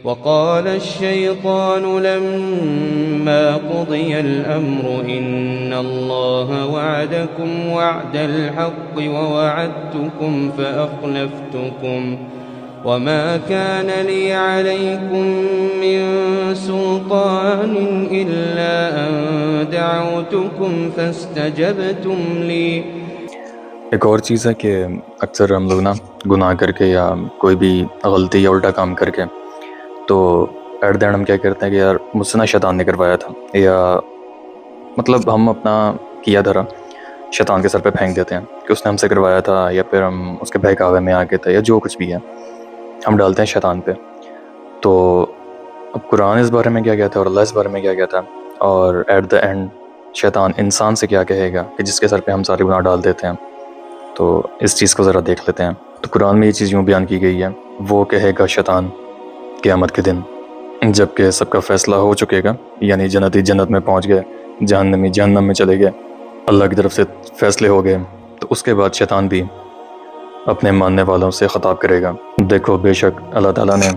وقال الشيطان لما قضي الأمر إن الله وعدكم وعد الحق ووعدتكم فأخلفتكم وما كان لي عليكم من سلطان إلا أن دعوتكم فاستجبتم لي. ایک اور چیز ہے کہ اکثر ہم لوگ نا گناہ کر کے یا کوئی بھی غلطی یا الٹا کام کر کے تو ایٹ دا اینڈ ہم کیا کرتے ہیں کہ یار مجھ سے نا شیطان نے کروایا تھا، یا مطلب ہم اپنا کیا دھرا شیطان کے سر پہ پھینک دیتے ہیں کہ اس نے ہم سے کروایا تھا، یا پھر ہم اس کے بہکاوے میں آ کے تھے، یا جو کچھ بھی ہے ہم ڈالتے ہیں شیطان پہ. تو اب قرآن اس بارے میں کیا کہتا ہے اور اللہ اس بارے میں کیا کہتا ہے، اور ایٹ دا اینڈ شیطان انسان سے کیا کہے گا کہ جس کے سر پہ ہم سارے گناہ ڈال دیتے ہیں. تو اس چیز کو ذرا دیکھ لیتے ہیں. تو قرآن میں یہ چیز یوں بیان کی گئی ہے، وہ کہے گا شیطان قیامت کے دن جب کہ سب کا فیصلہ ہو چکے گا، یعنی جنتی جنت میں پہنچ گئے، جہنمی جہنم میں چلے گئے، اللہ کی طرف سے فیصلے ہو گئے، تو اس کے بعد شیطان بھی اپنے ماننے والوں سے خطاب کرے گا، دیکھو بے شک اللہ تعالیٰ نے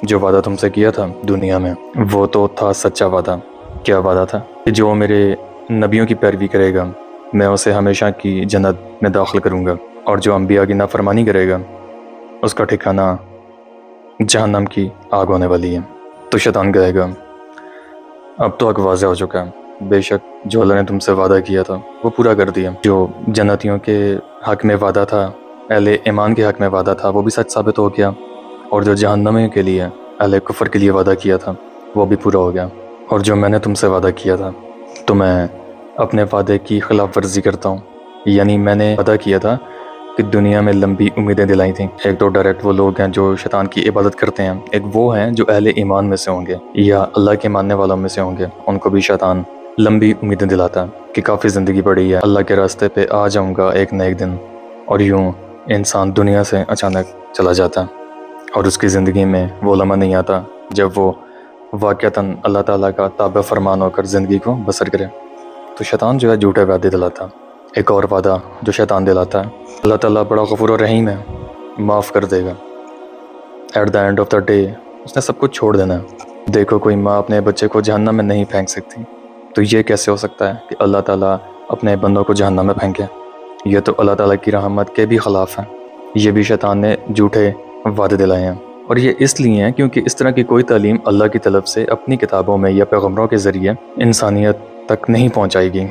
جو وعدہ تم سے کیا تھا دنیا میں وہ تو تھا سچا وعدہ. کیا وعدہ تھا؟ کہ جو میرے نبیوں کی پیروی کرے گا میں اسے ہمیشہ کی جنت میں داخل کروں گا، اور جو انبیاء کی نافرمانی کرے گا اس کا ٹھکانہ جہنم کی آگ ہونے والی ہے. تو شیطان کہے گا اب تو حق واضح ہو چکا ہے، بے شک جو اللہ نے تم سے وعدہ کیا تھا وہ پورا کر دیا. جو جنتیوں کے حق میں وعدہ تھا، اہل ایمان کے حق میں وعدہ تھا، وہ بھی سچ ثابت ہو گیا، اور جو جہنمیوں کے لیے اہل کفر کے لیے وعدہ کیا تھا وہ بھی پورا ہو گیا. اور جو میں نے تم سے وعدہ کیا تھا تو میں اپنے وعدے کی خلاف ورزی کرتا ہوں. یعنی میں نے وعدہ کیا تھا کہ دنیا میں لمبی امیدیں دلائی تھیں. ایک تو ڈائریکٹ وہ لوگ ہیں جو شیطان کی عبادت کرتے ہیں، ایک وہ ہیں جو اہل ایمان میں سے ہوں گے یا اللہ کے ماننے والوں میں سے ہوں گے، ان کو بھی شیطان لمبی امیدیں دلاتا ہے کہ کافی زندگی پڑی ہے، اللہ کے راستے پہ آ جاؤں گا ایک نہ ایک دن. اور یوں انسان دنیا سے اچانک چلا جاتا ہے اور اس کی زندگی میں وہ لمحہ نہیں آتا جب وہ واقعتاً اللہ تعالیٰ کا تابع فرمان ہو کر زندگی کو بسر کرے. تو شیطان جو ہے جھوٹے وعدے دلاتا. ایک اور وعدہ جو شیطان دلاتا ہے، اللہ تعالیٰ بڑا غفور و رحیم ہے، معاف کر دے گا. At the end of the day اس نے سب کچھ چھوڑ دینا ہے. دیکھو کوئی ماں اپنے بچے کو جہنم میں نہیں پھینک سکتی، تو یہ کیسے ہو سکتا ہے کہ اللہ تعالیٰ اپنے بندوں کو جہنم میں پھینکے؟ یہ تو اللہ تعالیٰ کی رحمت کے بھی خلاف ہے. یہ بھی شیطان نے جھوٹے وعدے دلائے ہیں، اور یہ اس لیے ہیں کیونکہ اس طرح کی کوئی تعلیم اللہ کی طرف سے اپنی کتابوں میں یا پیغمبروں کے ذریعے انسانیت تک نہیں پہنچائی گئی.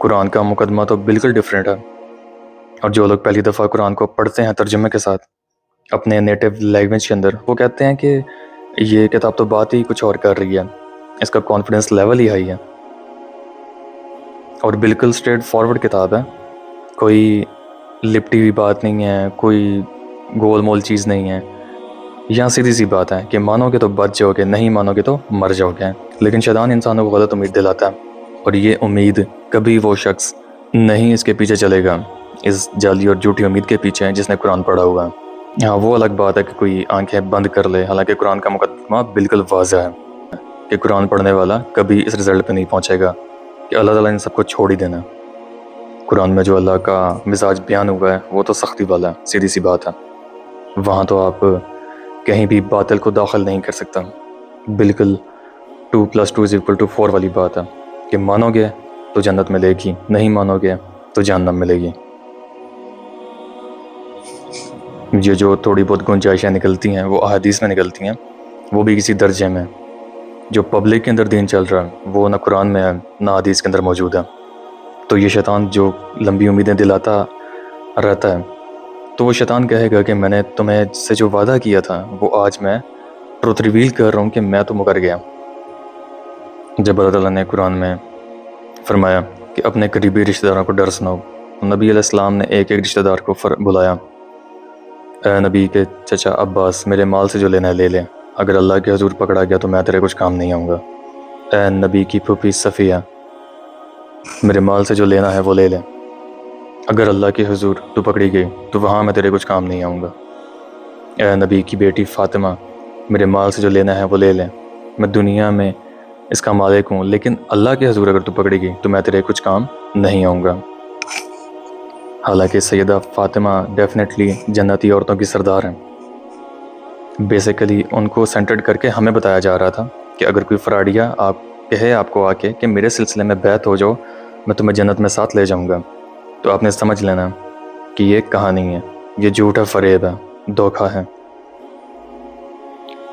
قرآن کا مقدمہ تو بالکل ڈیفرنٹ ہے، اور جو لوگ پہلی دفعہ قرآن کو پڑھتے ہیں ترجمے کے ساتھ اپنے نیٹو لینگویج کے اندر، وہ کہتے ہیں کہ یہ کتاب تو بات ہی کچھ اور کر رہی ہے، اس کا کانفیڈنس لیول ہی ہائی ہے، اور بالکل اسٹریٹ فارورڈ کتاب ہے، کوئی لپٹی ہوئی بات نہیں ہے، کوئی گول مول چیز نہیں ہے. یہاں سیدھی سی بات ہے کہ مانو گے تو بچ جاؤ گے، نہیں مانو گے تو مر جاؤ گے. لیکن شیطان انسانوں کو غلط امید دلاتا ہے، اور یہ امید کبھی وہ شخص نہیں اس کے پیچھے چلے گا، اس جعلی اور جھوٹی امید کے پیچھے جس نے قرآن پڑھا ہوا ہے. ہاں وہ الگ بات ہے کہ کوئی آنکھیں بند کر لے، حالانکہ قرآن کا مقدمہ بالکل واضح ہے کہ قرآن پڑھنے والا کبھی اس رزلٹ پہ نہیں پہنچے گا کہ اللہ تعالیٰ نے سب کو چھوڑ ہی دینا. قرآن میں جو اللہ کا مزاج بیان ہوا ہے وہ تو سختی والا ہے، سیدھی سی بات ہے. وہاں تو آپ کہیں بھی باطل کو داخل نہیں کر سکتا. بالکل 2+2=4 والی بات ہے کہ مانو گے تو جنت ملے گی، نہیں مانو گے تو جہنم ملے گی. یہ جو تھوڑی بہت گنجائشیں نکلتی ہیں وہ احادیث میں نکلتی ہیں، وہ بھی کسی درجے میں. جو پبلک کے اندر دین چل رہا ہے وہ نہ قرآن میں ہے نہ حدیث کے اندر موجود ہے. تو یہ شیطان جو لمبی امیدیں دلاتا رہتا ہے، تو وہ شیطان کہے گا کہ میں نے تمہیں سے جو وعدہ کیا تھا وہ آج میں ٹروتھ ریویل کر رہا ہوں کہ میں تو مکر گیا. جب اللہ تعالیٰ نے قرآن میں فرمایا کہ اپنے قریبی رشتہ داروں کو ڈر سناؤ، نبی علیہ السلام نے ایک ایک رشتہ دار کو بلایا، اے نبی کے چچا عباس میرے مال سے جو لینا ہے لے لے، اگر اللہ کے حضور پکڑا گیا تو میں تیرے کچھ کام نہیں آؤں گا. اے نبی کی پھوپھی صفیہ میرے مال سے جو لینا ہے وہ لے لے، اگر اللہ کے حضور تو پکڑی گئی تو وہاں میں تیرے کچھ کام نہیں آؤں گا. اے نبی کی بیٹی فاطمہ میرے مال سے جو لینا ہے وہ لے لے، میں دنیا میں اس کا مالک ہوں، لیکن اللہ کے حضور اگر تو پکڑی گئی تو میں تیرے کچھ کام نہیں آؤں گا. حالانکہ سیدہ فاطمہ ڈیفینیٹلی جنتی عورتوں کی سردار ہیں، بیسیکلی ان کو سینٹرڈ کر کے ہمیں بتایا جا رہا تھا کہ اگر کوئی فراڈیا کہے آپ کو آ کے کہ میرے سلسلے میں بیعت ہو جاؤ، میں تمہیں جنت میں ساتھ لے جاؤں گا، تو آپ نے سمجھ لینا کہ یہ کہانی ہے، یہ جھوٹ ہے، فریب ہے، دھوکہ ہے۔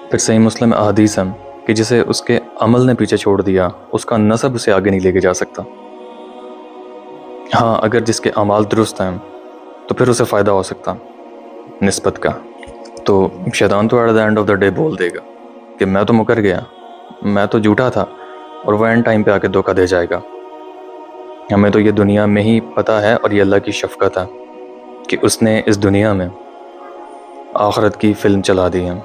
پھر صحیح مسلم میں احادیث ہے کہ جسے اس کے عمل نے پیچھے چھوڑ دیا، اس کا نسب اسے آگے نہیں لے کے جا سکتا۔ ہاں، اگر جس کے اعمال درست ہیں تو پھر اسے فائدہ ہو سکتا نسبت کا۔ تو شیطان تو at the end of the day بول دے گا کہ میں تو مکر گیا، میں تو جھوٹا تھا، اور وہ اینڈ ٹائم پہ آ کے دھوکہ دے جائے گا۔ ہمیں تو یہ دنیا میں ہی پتہ ہے، اور یہ اللہ کی شفقت ہے کہ اس نے اس دنیا میں آخرت کی فلم چلا دی ہے۔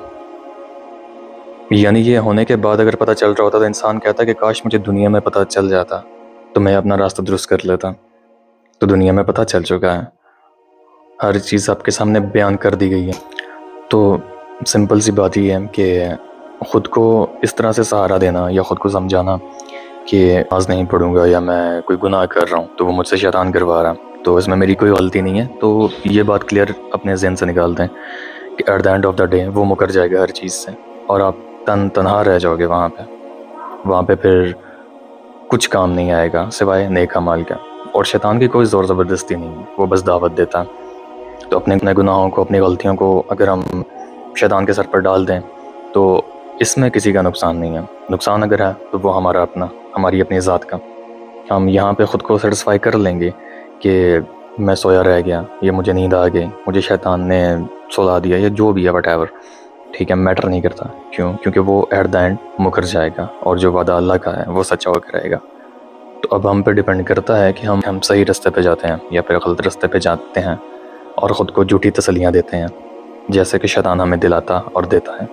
یعنی یہ ہونے کے بعد اگر پتہ چل رہا ہوتا تو انسان کہتا کہ کاش مجھے دنیا میں پتہ چل جاتا تو میں اپنا راستہ درست کر لیتا۔ تو دنیا میں پتہ چل چکا ہے، ہر چیز آپ کے سامنے بیان کر دی گئی ہے۔ تو سمپل سی بات یہ ہے کہ خود کو اس طرح سے سہارا دینا یا خود کو سمجھانا کہ نماز نہیں پڑھوں گا یا میں کوئی گناہ کر رہا ہوں تو وہ مجھ سے شیطان کروا رہا ہے، تو اس میں میری کوئی غلطی نہیں ہے، تو یہ بات کلیئر اپنے ذہن سے نکال دیں کہ at the end of the day وہ مکر جائے گا ہر چیز سے، اور آپ تنہا رہ جاؤ گے وہاں پہ پھر کچھ کام نہیں آئے گا سوائے نیک اعمال کا۔ اور شیطان کی کوئی زور زبردستی نہیں ہے، وہ بس دعوت دیتا ہے۔ تو اپنے گناہوں کو، اپنی غلطیوں کو اگر ہم شیطان کے سر پر ڈال دیں تو اس میں کسی کا نقصان نہیں ہے۔ نقصان اگر ہے تو وہ ہماری اپنی ذات کا۔ ہم یہاں پہ خود کو سیٹسفائی کر لیں گے کہ میں سویا رہ گیا، یہ مجھے نیند آ گئی، مجھے شیطان نے سلا دیا، یا جو بھی ہے وٹ ایور، ٹھیک ہے، میٹر نہیں کرتا۔ کیونکہ وہ ایٹ دا اینڈ مکر جائے گا، اور جو وعدہ اللہ کا ہے وہ سچا ہو کے رہے گا۔ تو اب ہم پہ ڈیپینڈ کرتا ہے کہ ہم صحیح راستے پہ جاتے ہیں یا پھر غلط راستے پہ جاتے ہیں، اور خود کو جھوٹی تسلیاں دیتے ہیں جیسے کہ شیطان ہمیں دلاتا اور دیتا ہے۔